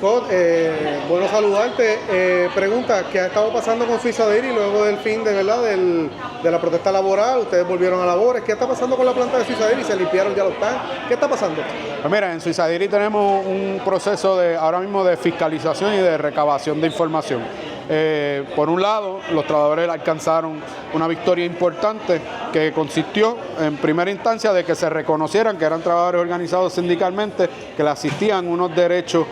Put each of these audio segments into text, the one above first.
Scott, bueno saludarte. Pregunta, ¿qué ha estado pasando con Suiza Dairy luego del fin de la protesta laboral? Ustedes volvieron a labores. ¿Qué está pasando con la planta de Suiza Dairy? ¿Se limpiaron ya los tanques? ¿Qué está pasando? Pues mira, en Suiza Dairy tenemos un proceso ahora mismo de fiscalización y de recabación de información. Por un lado, los trabajadores alcanzaron una victoria importante que consistió en primera instancia de que se reconocieran que eran trabajadores organizados sindicalmente, que le asistían unos derechos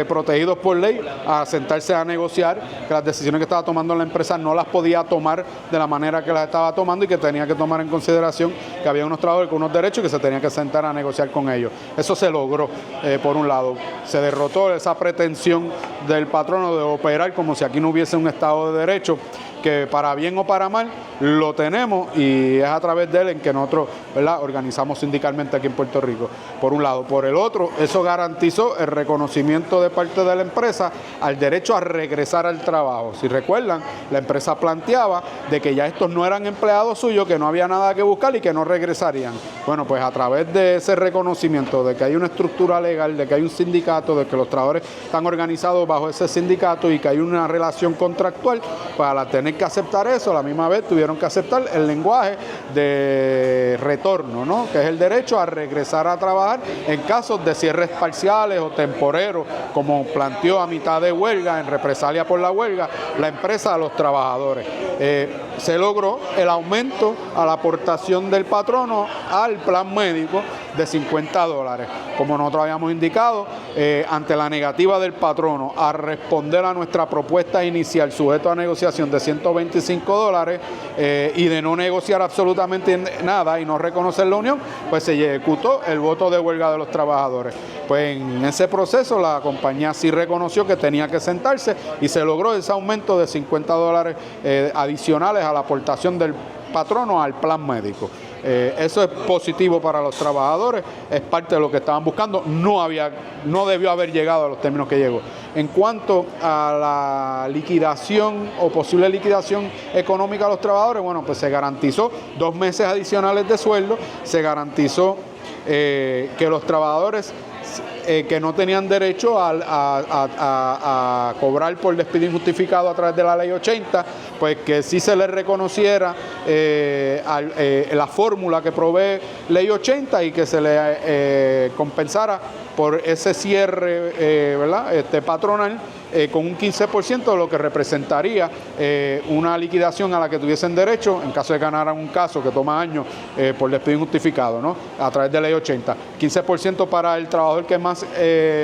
protegidos por ley a sentarse a negociar, que las decisiones que estaba tomando la empresa no las podía tomar de la manera que las estaba tomando y que tenía que tomar en consideración que había unos trabajadores con unos derechos y que se tenían que sentar a negociar con ellos. Eso se logró, por un lado. Se derrotó esa pretensión del patrono de operar como si aquí no hubiese un Estado de Derecho, que para bien o para mal lo tenemos y es a través de él en que nosotros, organizamos sindicalmente aquí en Puerto Rico, por un lado. Por el otro, eso garantizó el reconocimiento de parte de la empresa al derecho a regresar al trabajo. Si recuerdan, la empresa planteaba de que ya estos no eran empleados suyos, que no había nada que buscar y que no regresarían. Bueno, pues a través de ese reconocimiento de que hay una estructura legal, de que hay un sindicato, de que los trabajadores están organizados bajo ese sindicato y que hay una relación contractual, pues al tener que aceptar eso, a la misma vez tuvieron que aceptar el lenguaje de retorno, ¿no? Que es el derecho a regresar a trabajar en casos de cierres parciales o temporeros, como planteó a mitad de huelga, en represalia por la huelga, la empresa a los trabajadores. Se logró el aumento a la aportación del patrono al plan médico de $50. Como nosotros habíamos indicado, ante la negativa del patrono a responder a nuestra propuesta inicial sujeto a negociación de $125 y de no negociar absolutamente nada y no reconocer la unión, pues se ejecutó el voto de huelga de los trabajadores. Pues en ese proceso la compañía sí reconoció que tenía que sentarse y se logró ese aumento de $50 adicionales a la aportación del patrono al plan médico. Eso es positivo para los trabajadores, es parte de lo que estaban buscando, no debió haber llegado a los términos que llegó. En cuanto a la liquidación o posible liquidación económica a los trabajadores, bueno, pues se garantizó 2 meses adicionales de sueldo, se garantizó que los trabajadores que no tenían derecho a cobrar por despido injustificado a través de la Ley 80, pues que sí se les reconociera la fórmula que provee Ley 80 y que se le compensara por ese cierre patronal con un 15%, lo que representaría una liquidación a la que tuviesen derecho en caso de ganaran un caso que toma años por despido injustificado, ¿no? A través de Ley 80. 15% para el trabajador que más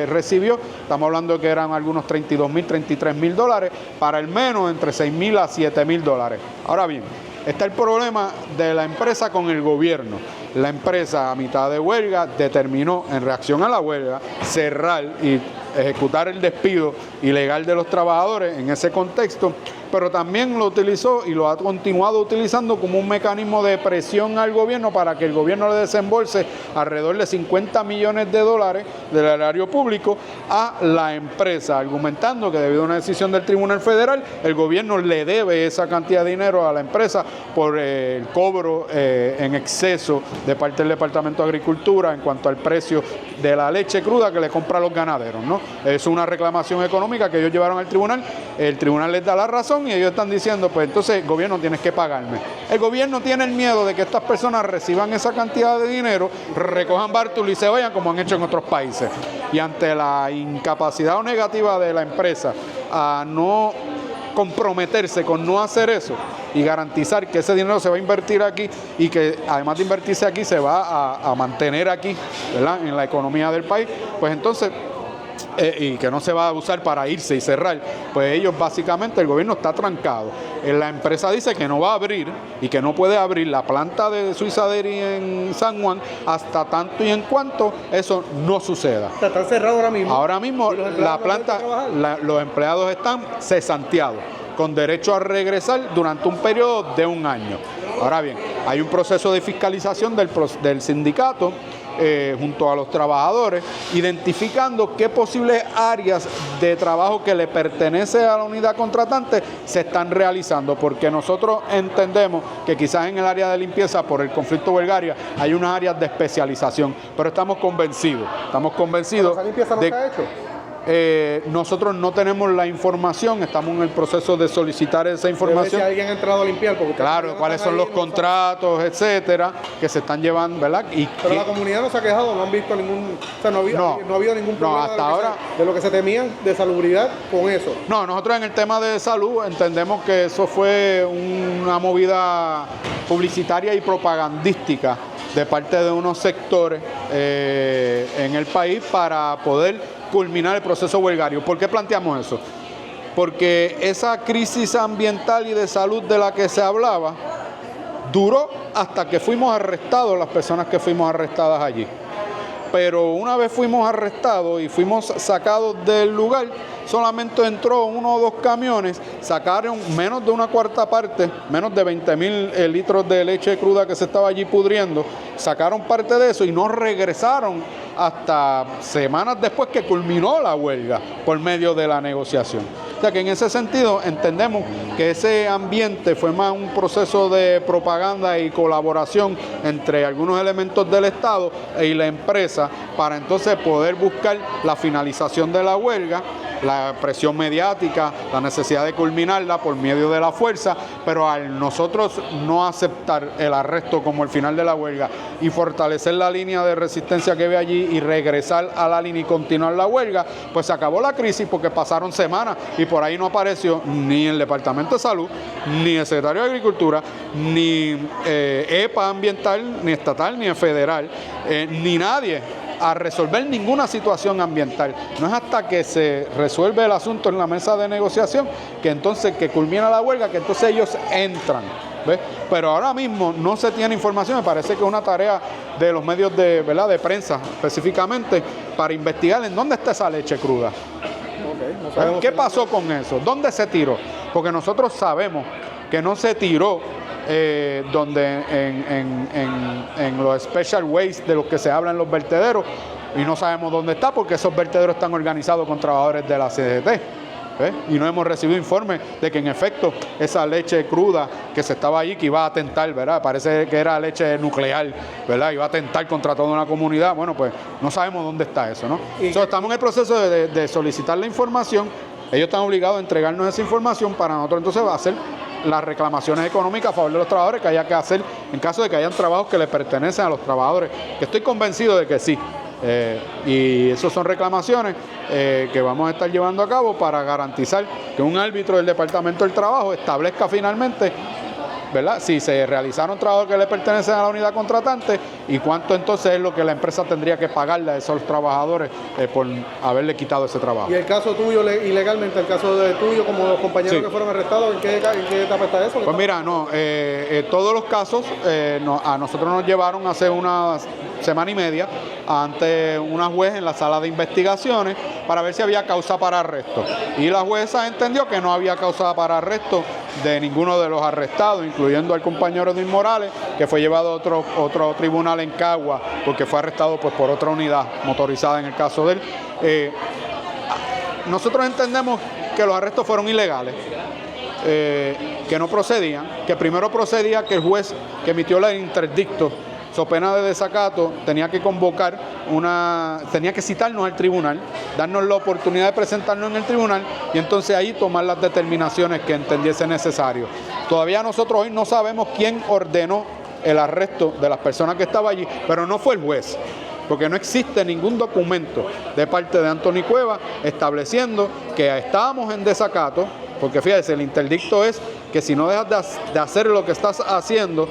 recibió, estamos hablando de que eran algunos $32,000, $33,000, para el menos entre $6,000 a $7,000. Ahora bien, está el problema de la empresa con el gobierno. La empresa a mitad de huelga determinó, en reacción a la huelga, cerrar y ejecutar el despido ilegal de los trabajadores en ese contexto, pero también lo utilizó y lo ha continuado utilizando como un mecanismo de presión al gobierno para que el gobierno le desembolse alrededor de $50 millones del erario público a la empresa, argumentando que debido a una decisión del Tribunal Federal, el gobierno le debe esa cantidad de dinero a la empresa por el cobro en exceso de parte del Departamento de Agricultura en cuanto al precio de la leche cruda que le compra a los ganaderos, ¿no? Es una reclamación económica que ellos llevaron al tribunal, el tribunal les da la razón y ellos están diciendo, pues entonces, gobierno, tienes que pagarme. El gobierno tiene el miedo de que estas personas reciban esa cantidad de dinero, recojan bártulo y se vayan como han hecho en otros países. Y ante la incapacidad o negativa de la empresa a no comprometerse con no hacer eso y garantizar que ese dinero se va a invertir aquí y que además de invertirse aquí se va a mantener aquí, ¿verdad?, en la economía del país, pues entonces y que no se va a usar para irse y cerrar, pues ellos básicamente, el gobierno está trancado. La empresa dice que no va a abrir y que no puede abrir la planta de Suiza Dairy en San Juan hasta tanto y en cuanto eso no suceda. ¿Está cerrado ahora mismo? Ahora mismo la planta, los empleados están cesanteados, con derecho a regresar durante un periodo de 1 año. Ahora bien, hay un proceso de fiscalización del sindicato junto a los trabajadores, identificando qué posibles áreas de trabajo que le pertenece a la unidad contratante se están realizando, porque nosotros entendemos que quizás en el área de limpieza, por el conflicto huelgario, hay unas áreas de especialización, pero estamos convencidos ¿Esa limpieza no se ha hecho? Nosotros no tenemos la información, estamos en el proceso de solicitar esa información. Si alguien ha entrado a limpiar, porque claro, cuáles son los contratos, etcétera, que se están llevando, ¿verdad? Pero la comunidad no se ha quejado, no han visto ningún, o sea, no ha habido ningún problema hasta ahora, de lo que se temían de salubridad con eso. No, nosotros en el tema de salud entendemos que eso fue una movida publicitaria y propagandística de parte de unos sectores en el país para poder culminar el proceso huelgario. ¿Por qué planteamos eso? Porque esa crisis ambiental y de salud de la que se hablaba duró hasta que fuimos arrestados, las personas que fuimos arrestadas allí. Pero una vez fuimos arrestados y fuimos sacados del lugar, solamente entró 1 o 2 camiones, sacaron menos de una cuarta parte, menos de 20.000 litros de leche cruda que se estaba allí pudriendo, sacaron parte de eso y no regresaron hasta semanas después que culminó la huelga por medio de la negociación. O sea que en ese sentido entendemos que ese ambiente fue más un proceso de propaganda y colaboración entre algunos elementos del Estado y la empresa para entonces poder buscar la finalización de la huelga, la presión mediática, la necesidad de culminarla por medio de la fuerza, pero al nosotros no aceptar el arresto como el final de la huelga y fortalecer la línea de resistencia que ve allí y regresar a la línea y continuar la huelga, pues se acabó la crisis porque pasaron semanas y por ahí no apareció ni el Departamento de Salud, ni el Secretario de Agricultura, ni EPA ambiental, ni estatal, ni federal, ni nadie a resolver ninguna situación ambiental. No es hasta que se resuelve el asunto en la mesa de negociación que entonces que culmina la huelga, que entonces ellos entran. ¿Ves? Pero ahora mismo no se tiene información, me parece que es una tarea de los medios de, ¿verdad?, de prensa específicamente para investigar en dónde está esa leche cruda. Okay, no ¿qué pasó con eso? ¿Dónde se tiró? Porque nosotros sabemos que no se tiró donde en los special waste de los que se habla en los vertederos, y no sabemos dónde está porque esos vertederos están organizados con trabajadores de la CDT. Y no hemos recibido informes de que en efecto esa leche cruda que se estaba allí, que iba a atentar, ¿verdad? Parece que era leche nuclear, ¿verdad? Iba a atentar contra toda una comunidad. Bueno, pues no sabemos dónde está eso, ¿no? Entonces, estamos en el proceso de solicitar la información. Ellos están obligados a entregarnos esa información para nosotros entonces hacer las reclamaciones económicas a favor de los trabajadores que haya que hacer en caso de que hayan trabajos que le pertenecen a los trabajadores, que estoy convencido de que sí. Y esas son reclamaciones que vamos a estar llevando a cabo para garantizar que un árbitro del Departamento del Trabajo establezca finalmente, ¿verdad?, si se realizaron trabajos que le pertenecen a la unidad contratante y cuánto entonces es lo que la empresa tendría que pagarle a esos trabajadores por haberle quitado ese trabajo. ¿Y el caso tuyo ilegalmente, el caso de tuyo como los compañeros que fueron arrestados, en qué etapa está eso? Pues mira, no, todos los casos a nosotros nos llevaron hace una semana y media ante una juez en la sala de investigaciones para ver si había causa para arresto. Y la jueza entendió que no había causa para arresto de ninguno de los arrestados, incluyendo al compañero Edwin Morales, que fue llevado a otro tribunal en Cagua, porque fue arrestado pues, por otra unidad motorizada en el caso de él. Nosotros entendemos que los arrestos fueron ilegales, que no procedían, que primero procedía que el juez que emitió el interdicto so pena de desacato tenía que convocar tenía que citarnos al tribunal, darnos la oportunidad de presentarnos en el tribunal y entonces ahí tomar las determinaciones que entendiese necesario. Todavía nosotros hoy no sabemos quién ordenó el arresto de las personas que estaban allí, pero no fue el juez, porque no existe ningún documento de parte de Anthony Cuevas estableciendo que estábamos en desacato, porque fíjese, el interdicto es que si no dejas de hacer lo que estás haciendo,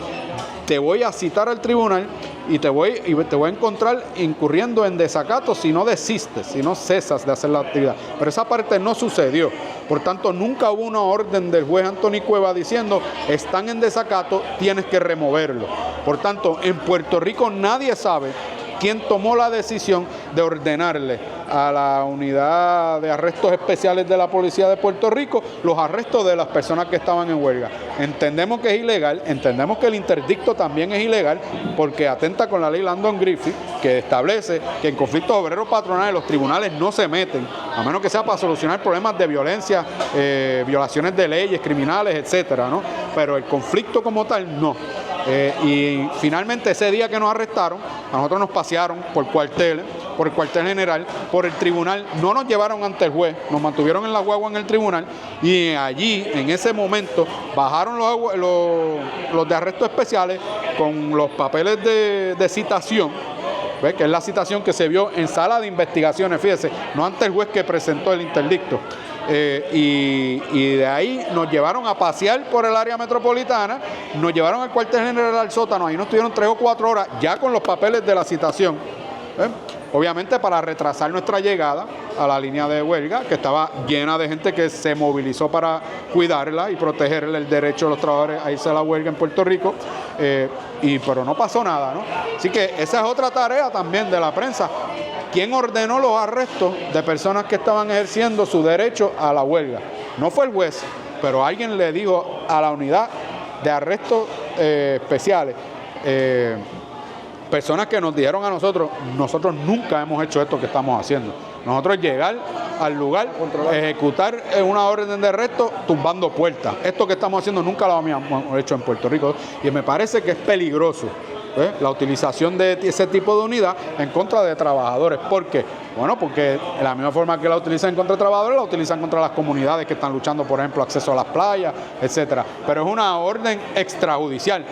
te voy a citar al tribunal y te voy a encontrar incurriendo en desacato si no desistes, si no cesas de hacer la actividad. Pero esa parte no sucedió. Por tanto, nunca hubo una orden del juez Anthony Cuevas diciendo están en desacato, tienes que removerlo. Por tanto, en Puerto Rico nadie sabe quien tomó la decisión de ordenarle a la unidad de arrestos especiales de la Policía de Puerto Rico los arrestos de las personas que estaban en huelga. Entendemos que es ilegal, entendemos que el interdicto también es ilegal porque atenta con la ley Landon Griffith, que establece que en conflictos obreros patronales los tribunales no se meten, a menos que sea para solucionar problemas de violencia, violaciones de leyes criminales, etcétera, ¿no? Pero el conflicto como tal, no. Y finalmente ese día que nos arrestaron, a nosotros nos pasearon por cuarteles, por el cuartel general, por el tribunal, no nos llevaron ante el juez, nos mantuvieron en la guagua en el tribunal y allí, en ese momento, bajaron los de arrestos especiales con los papeles de citación, ¿ves? Que es la citación que se vio en sala de investigaciones, fíjese, no ante el juez que presentó el interdicto. Y de ahí nos llevaron a pasear por el área metropolitana, nos llevaron al cuartel general al sótano, ahí nos tuvieron 3 o 4 horas ya con los papeles de la citación, obviamente para retrasar nuestra llegada a la línea de huelga, que estaba llena de gente que se movilizó para cuidarla y protegerle el derecho de los trabajadores a irse a la huelga en Puerto Rico, pero no pasó nada, ¿no? Así que esa es otra tarea también de la prensa. ¿Quién ordenó los arrestos de personas que estaban ejerciendo su derecho a la huelga? No fue el juez, pero alguien le dijo a la unidad de arrestos especiales, personas que nos dijeron a nosotros nunca hemos hecho esto que estamos haciendo. Nosotros llegar al lugar, ejecutar una orden de arresto tumbando puertas. Esto que estamos haciendo nunca lo habíamos hecho en Puerto Rico y me parece que es peligroso la utilización de ese tipo de unidad en contra de trabajadores. ¿Por qué? Bueno, porque de la misma forma que la utilizan en contra de trabajadores, la utilizan contra las comunidades que están luchando, por ejemplo, acceso a las playas, etcétera. Pero es una orden extrajudicial,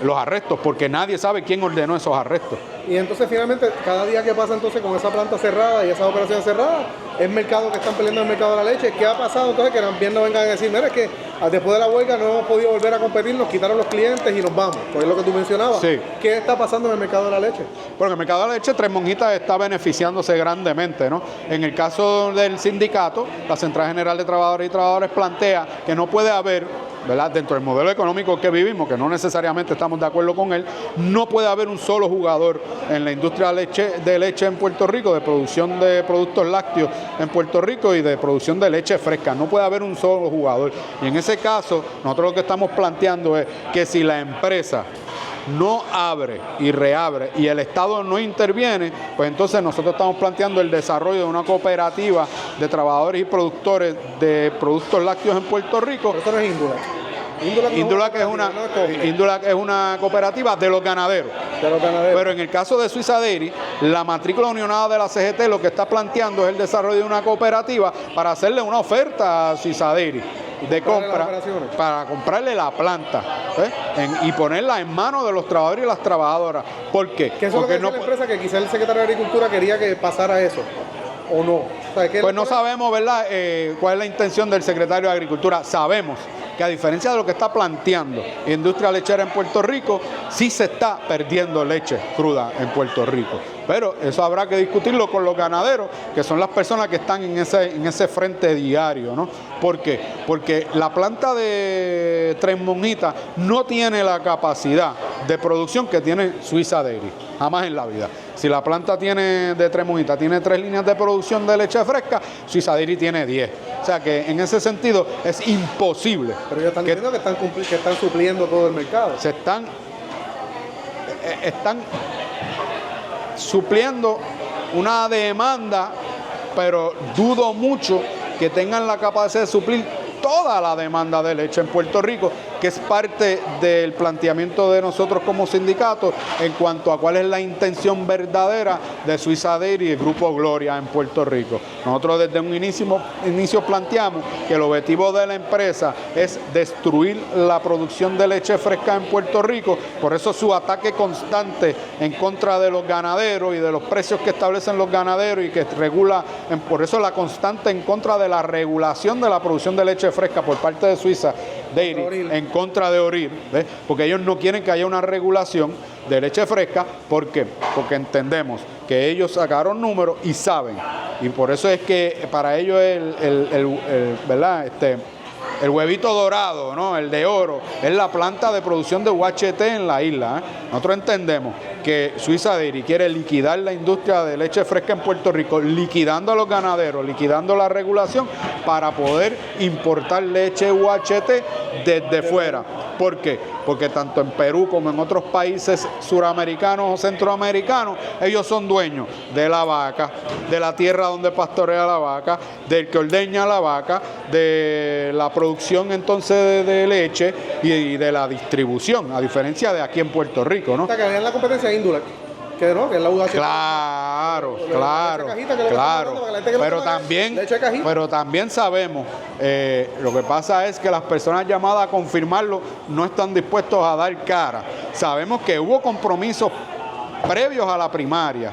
los arrestos, porque nadie sabe quién ordenó esos arrestos. Y entonces finalmente, cada día que pasa entonces con esa planta cerrada y esa operación cerrada, es mercado que están peleando el mercado de la leche. ¿Qué ha pasado entonces? Que también nos vengan a decir, mira, es que después de la huelga no hemos podido volver a competir, nos quitaron los clientes y nos vamos. Pues es lo que tú mencionabas. Sí. ¿Qué está pasando en el mercado de la leche? Bueno, en el mercado de la leche, Tres Monjitas está beneficiándose grandemente, ¿no? En el caso del sindicato, la Central General de Trabajadores y Trabajadoras plantea que no puede haber, ¿verdad?, dentro del modelo económico que vivimos, que no necesariamente estamos de acuerdo con él, no puede haber un solo jugador en la industria de leche en Puerto Rico, de producción de productos lácteos en Puerto Rico y de producción de leche fresca. No puede haber un solo jugador. Y en ese caso, nosotros lo que estamos planteando es que si la empresa no abre y reabre y el Estado no interviene, pues entonces nosotros estamos planteando el desarrollo de una cooperativa de trabajadores y productores de productos lácteos en Puerto Rico. Pero eso no es Índula. Índula que es una cooperativa de los ganaderos. Pero en el caso de Suiza Dairy, la matrícula unionada de la CGT lo que está planteando es el desarrollo de una cooperativa para hacerle una oferta a Suiza Dairy de compra para comprarle la planta y ponerla en manos de los trabajadores y las trabajadoras. ¿Por qué? ¿Qué es lo que dice la empresa? Que quizás el secretario de Agricultura quería que pasara eso, ¿o no? O sea, pues no sabemos, ¿verdad?, cuál es la intención del secretario de Agricultura. Sabemos que a diferencia de lo que está planteando la industria lechera en Puerto Rico, sí se está perdiendo leche cruda en Puerto Rico. Pero eso habrá que discutirlo con los ganaderos, que son las personas que están en ese frente diario, ¿no? ¿Por qué? Porque la planta de Tres Monjitas no tiene la capacidad de producción que tiene Suiza Dairy, jamás en la vida. Si la planta de Tres Monjitas tiene 3 líneas de producción de leche fresca, Suiza Dairy tiene 10. O sea que en ese sentido es imposible. Pero ellos están diciendo que están supliendo todo el mercado. Están supliendo una demanda, pero dudo mucho que tengan la capacidad de suplir toda la demanda de leche en Puerto Rico, que es parte del planteamiento de nosotros como sindicato en cuanto a cuál es la intención verdadera de Suiza Dairy y el Grupo Gloria en Puerto Rico. Nosotros desde un inicio planteamos que el objetivo de la empresa es destruir la producción de leche fresca en Puerto Rico, por eso su ataque constante en contra de los ganaderos y de los precios que establecen los ganaderos y que regula, por eso la constante en contra de la regulación de la producción de leche fresca por parte de Suiza Dairy en contra de Oril, ¿ves? Porque ellos no quieren que haya una regulación de leche fresca. ¿Por qué? Porque entendemos que ellos sacaron números y saben, y por eso es que para ellos ¿verdad?, el huevito dorado, ¿no? El de oro, es la planta de producción de UHT en la isla. Nosotros entendemos que Suiza Dairy quiere liquidar la industria de leche fresca en Puerto Rico, liquidando a los ganaderos, liquidando la regulación para poder importar leche UHT desde fuera. ¿Por qué? Porque tanto en Perú como en otros países suramericanos o centroamericanos, ellos son dueños de la vaca, de la tierra donde pastorea la vaca, del que ordeña la vaca, de la producción entonces de leche y de la distribución, a diferencia de aquí en Puerto Rico, ¿no? O sea, que había la competencia de Indulac, que no, que es la UHT. Claro. Pero también sabemos, lo que pasa es que las personas llamadas a confirmarlo no están dispuestos a dar cara. Sabemos que hubo compromisos previos a la primaria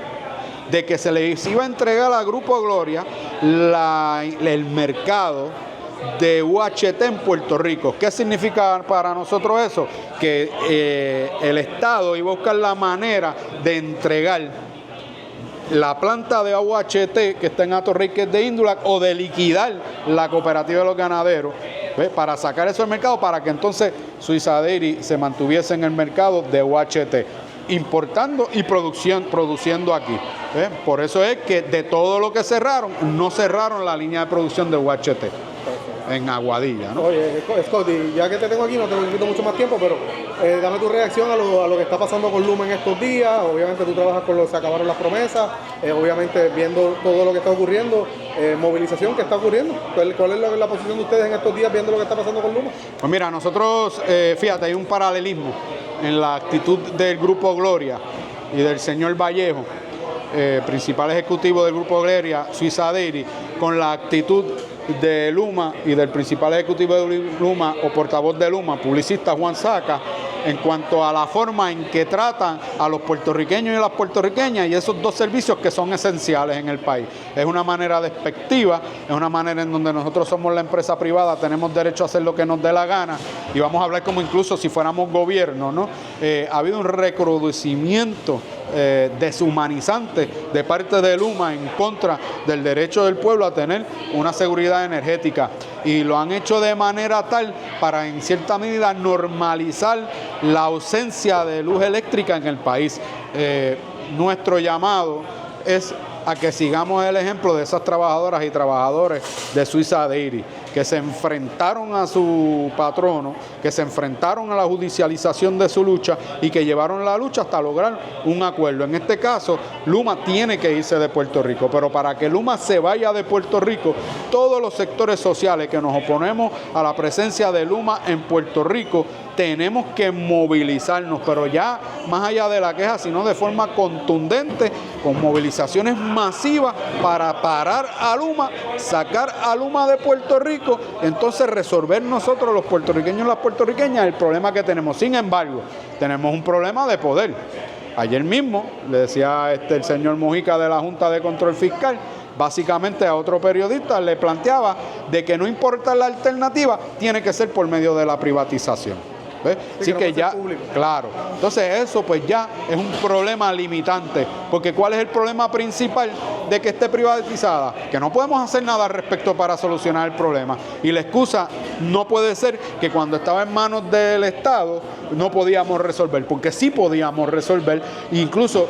de que se les iba a entregar al Grupo Gloria el mercado de UHT en Puerto Rico. ¿Qué significa para nosotros eso? Que el Estado iba a buscar la manera de entregar la planta de UHT que está en Atorrey, de Indulac, o de liquidar la cooperativa de los ganaderos, ¿ves? Para sacar eso al mercado, para que entonces Suiza Dairy se mantuviese en el mercado de UHT, importando y produciendo aquí. ¿Ves? Por eso es que de todo lo que cerraron, no cerraron la línea de producción de UHT en Aguadilla, ¿no? Oye, Scotty, ya que te tengo aquí, no te quito mucho más tiempo, pero dame tu reacción a lo que está pasando con Luma en estos días. Obviamente tú trabajas con los Se Acabaron las Promesas, obviamente viendo todo lo que está ocurriendo, movilización que está ocurriendo. ¿Cuál es la posición de ustedes en estos días viendo lo que está pasando con Luma? Pues mira, nosotros, fíjate, hay un paralelismo en la actitud del Grupo Gloria y del señor Vallejo, principal ejecutivo del Grupo Gloria, Suiza Dairy, con la actitud de Luma y del principal ejecutivo de Luma o portavoz de Luma, publicista Juan Saca, en cuanto a la forma en que tratan a los puertorriqueños y las puertorriqueñas y esos dos servicios que son esenciales en el país. Es una manera despectiva, es una manera en donde nosotros somos la empresa privada, tenemos derecho a hacer lo que nos dé la gana y vamos a hablar como incluso si fuéramos gobierno, ¿no? Ha habido un recrudecimiento deshumanizante de parte de Luma en contra del derecho del pueblo a tener una seguridad energética, y lo han hecho de manera tal para en cierta medida normalizar la ausencia de luz eléctrica en el país. Nuestro llamado es a que sigamos el ejemplo de esas trabajadoras y trabajadores de Suiza Dairy, que se enfrentaron a su patrono, que se enfrentaron a la judicialización de su lucha y que llevaron la lucha hasta lograr un acuerdo. En este caso, Luma tiene que irse de Puerto Rico, pero para que Luma se vaya de Puerto Rico, todos los sectores sociales que nos oponemos a la presencia de Luma en Puerto Rico, tenemos que movilizarnos, pero ya más allá de la queja, sino de forma contundente, con movilizaciones masivas para parar a Luma, sacar a Luma de Puerto Rico, entonces resolver nosotros los puertorriqueños y las puertorriqueñas el problema que tenemos. Sin embargo, tenemos un problema de poder. Ayer mismo, le decía el señor Mujica de la Junta de Control Fiscal, básicamente a otro periodista le planteaba de que no importa la alternativa, tiene que ser por medio de la privatización. ¿Ves? Así que ya, claro. Entonces eso pues ya es un problema limitante, porque ¿cuál es el problema principal de que esté privatizada? Que no podemos hacer nada al respecto para solucionar el problema. Y la excusa no puede ser que cuando estaba en manos del Estado no podíamos resolver, porque sí podíamos resolver, incluso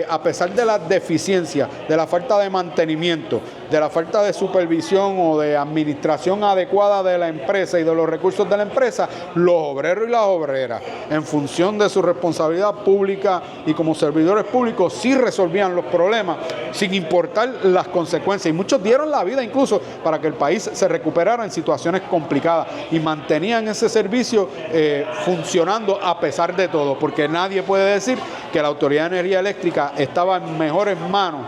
a pesar de las deficiencias, de la falta de mantenimiento, de la falta de supervisión o de administración adecuada de la empresa y de los recursos de la empresa, los obreros y las obreras, en función de su responsabilidad pública y como servidores públicos, sí resolvían los problemas sin importar las consecuencias, y muchos dieron la vida incluso para que el país se recuperara en situaciones complicadas y mantenían ese servicio funcionando a pesar de todo, porque nadie puede decir que la Autoridad de Energía Eléctrica estaba en mejores manos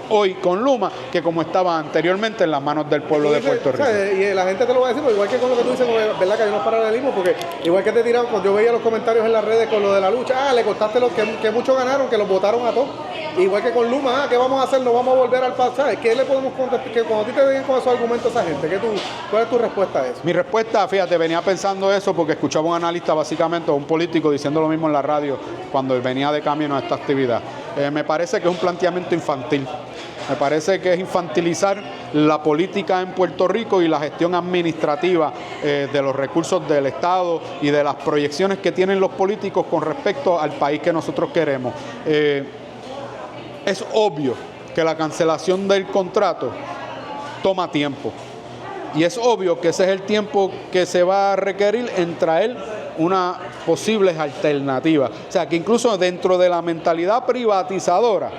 hoy con Luma que como estaba anteriormente en las manos del pueblo de Puerto Rico. Y la gente te lo va a decir, igual que con lo que tú dices, ¿verdad? Que hay unos paralelismos, porque igual que te tiraron, cuando yo veía los comentarios en las redes con lo de la lucha, le contaste los que muchos ganaron, que los votaron a todos. Igual que con Luma, ¿qué vamos a hacer? No vamos a volver al pasado. ¿Qué le podemos contestar? Que cuando a ti te vengan con esos argumentos a esa gente, ¿cuál es tu respuesta a eso? Mi respuesta, fíjate, venía pensando eso porque escuchaba un analista, básicamente, un político, diciendo lo mismo en la radio cuando venía de camino a esta actividad. Me parece que es un planteamiento infantil. Me parece que es infantilizar la política en Puerto Rico y la gestión administrativa de los recursos del Estado y de las proyecciones que tienen los políticos con respecto al país que nosotros queremos. Es obvio que la cancelación del contrato toma tiempo. Y es obvio que ese es el tiempo que se va a requerir en traer unas posibles alternativas. O sea, que incluso dentro de la mentalidad privatizadora,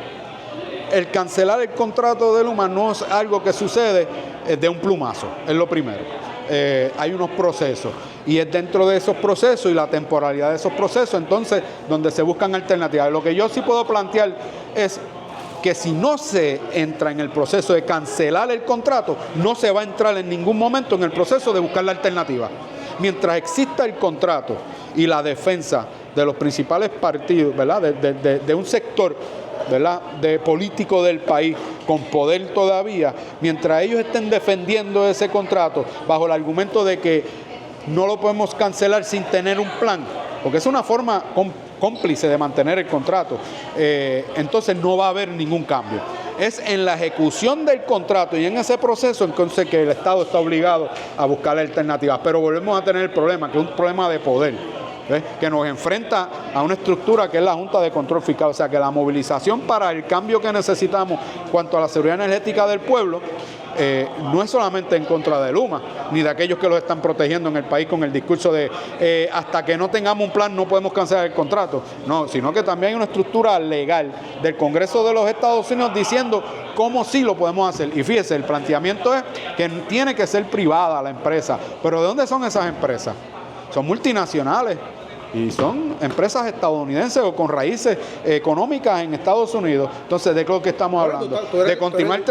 el cancelar el contrato de Luma no es algo que sucede de un plumazo, es lo primero. Hay unos procesos. Y es dentro de esos procesos y la temporalidad de esos procesos, entonces, donde se buscan alternativas. Lo que yo sí puedo plantear es que si no se entra en el proceso de cancelar el contrato, no se va a entrar en ningún momento en el proceso de buscar la alternativa. Mientras exista el contrato y la defensa de los principales partidos, ¿verdad? De un sector, ¿verdad?, de político del país con poder todavía, mientras ellos estén defendiendo ese contrato bajo el argumento de que no lo podemos cancelar sin tener un plan, porque es una forma cómplice de mantener el contrato, entonces no va a haber ningún cambio. Es en la ejecución del contrato y en ese proceso entonces que el Estado está obligado a buscar alternativas. Pero volvemos a tener el problema, que es un problema de poder, ¿ves?, que nos enfrenta a una estructura que es la Junta de Control Fiscal. O sea que la movilización para el cambio que necesitamos cuanto a la seguridad energética del pueblo no es solamente en contra de Luma, ni de aquellos que los están protegiendo en el país con el discurso de hasta que no tengamos un plan no podemos cancelar el contrato. No, sino que también hay una estructura legal del Congreso de los Estados Unidos diciendo cómo sí lo podemos hacer. Y fíjese, el planteamiento es que tiene que ser privada la empresa. ¿Pero de dónde son esas empresas? Son multinacionales. Y son empresas estadounidenses o con raíces económicas en Estados Unidos. Entonces, ¿de qué es lo que estamos hablando? De continuar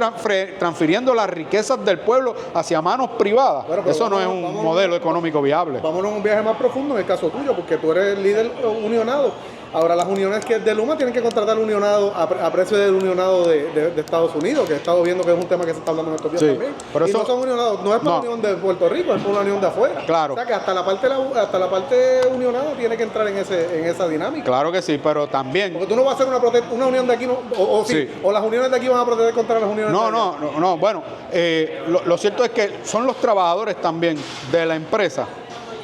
transfiriendo las riquezas del pueblo hacia manos privadas. Bueno, eso no es un modelo económico viable. Vámonos a un viaje más profundo en el caso tuyo, porque tú eres líder unionado. Ahora, las uniones que es de Luma tienen que contratar unionado a precio del unionado de Estados Unidos, que he estado viendo que es un tema que se está hablando en estos días también. Pero eso, no son unionados, no es para la unión de Puerto Rico, es para una unión de afuera. Claro. O sea que hasta la parte unionada tiene que entrar en esa dinámica. Claro que sí, pero también... Porque tú no vas a hacer una unión de aquí, o las uniones de aquí van a protestar contra las uniones de allá. No. Bueno, lo cierto es que son los trabajadores también de la empresa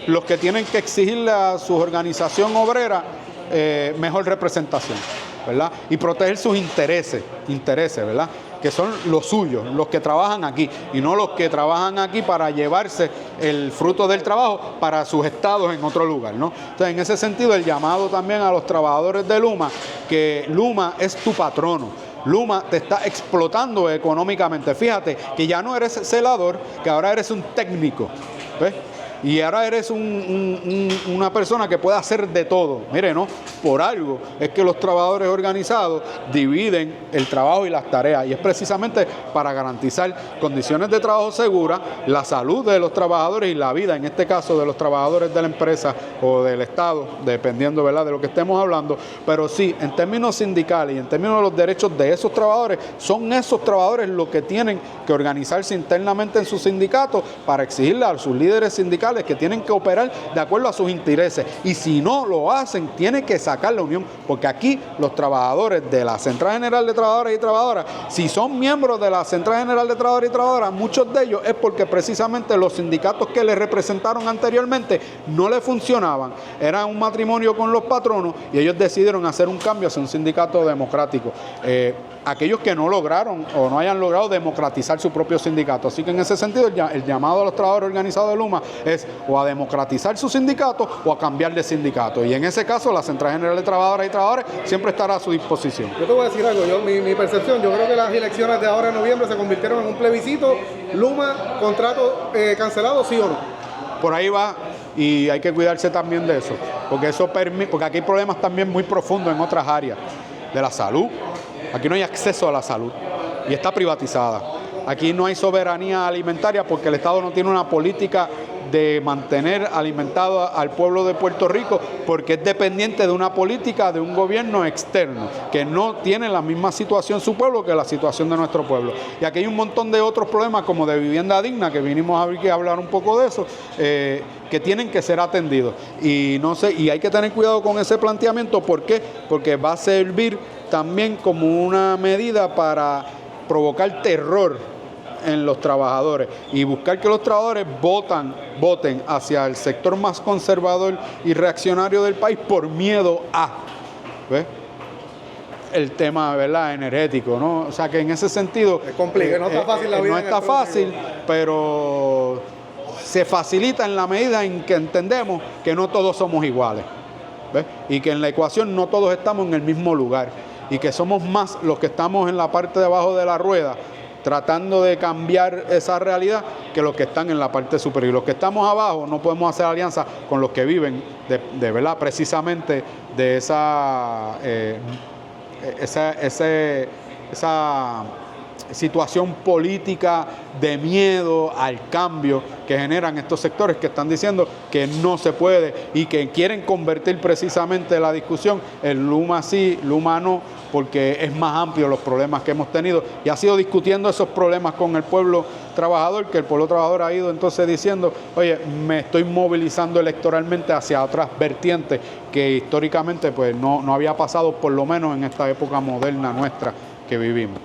los que tienen que exigirle a su organización obrera mejor representación, ¿verdad? Y proteger sus intereses, ¿verdad?, que son los suyos, los que trabajan aquí, y no los que trabajan aquí para llevarse el fruto del trabajo para sus estados en otro lugar, ¿no? Entonces, en ese sentido, el llamado también a los trabajadores de Luma, que Luma es tu patrono. Luma te está explotando económicamente. Fíjate que ya no eres celador, que ahora eres un técnico, ¿ves? Y ahora eres una persona que puede hacer de todo. Mire, ¿no? Por algo es que los trabajadores organizados dividen el trabajo y las tareas. Y es precisamente para garantizar condiciones de trabajo seguras, la salud de los trabajadores y la vida, en este caso, de los trabajadores de la empresa o del Estado, dependiendo, ¿verdad?, de lo que estemos hablando. Pero sí, en términos sindicales y en términos de los derechos de esos trabajadores, son esos trabajadores los que tienen que organizarse internamente en sus sindicatos para exigirle a sus líderes sindicales que tienen que operar de acuerdo a sus intereses, y si no lo hacen, tienen que sacar la unión, porque aquí los trabajadores de la Central General de Trabajadores y Trabajadoras, si son miembros de la Central General de Trabajadores y Trabajadoras, muchos de ellos es porque precisamente los sindicatos que les representaron anteriormente no les funcionaban, era un matrimonio con los patronos, y ellos decidieron hacer un cambio hacia un sindicato democrático. Aquellos que no lograron o no hayan logrado democratizar su propio sindicato. Así que en ese sentido el llamado a los trabajadores organizados de Luma es o a democratizar su sindicato o a cambiar de sindicato. Y en ese caso la Central General de Trabajadoras y Trabajadores siempre estará a su disposición. Yo te voy a decir algo, mi percepción, yo creo que las elecciones de ahora en noviembre se convirtieron en un plebiscito. Luma, contrato cancelado, ¿sí o no? Por ahí va, y hay que cuidarse también de eso, porque porque aquí hay problemas también muy profundos en otras áreas de la salud. Aquí no hay acceso a la salud y está privatizada. Aquí no hay soberanía alimentaria porque el Estado no tiene una política de mantener alimentado al pueblo de Puerto Rico, porque es dependiente de una política de un gobierno externo que no tiene la misma situación su pueblo que la situación de nuestro pueblo. Y aquí hay un montón de otros problemas como de vivienda digna, que vinimos a hablar un poco de eso, que tienen que ser atendidos. Y hay que tener cuidado con ese planteamiento. ¿Por qué? Porque va a servir también como una medida para provocar terror en los trabajadores y buscar que los trabajadores voten hacia el sector más conservador y reaccionario del país por miedo a, ¿ves?, el tema, ¿verdad?, energético, ¿no? O sea que en ese sentido es complicado, no está fácil la vida. No está fácil, pero se facilita en la medida en que entendemos que no todos somos iguales, ¿ves? Y que en la ecuación no todos estamos en el mismo lugar y que somos más los que estamos en la parte de abajo de la rueda tratando de cambiar esa realidad que los que están en la parte superior. Y los que estamos abajo no podemos hacer alianza con los que viven de verdad precisamente de esa situación política de miedo al cambio que generan estos sectores que están diciendo que no se puede y que quieren convertir precisamente la discusión en Luma sí, Luma no, porque es más amplio los problemas que hemos tenido y ha sido discutiendo esos problemas con el pueblo trabajador, que el pueblo trabajador ha ido entonces diciendo, oye, me estoy movilizando electoralmente hacia otras vertientes que históricamente pues no había pasado, por lo menos en esta época moderna nuestra que vivimos.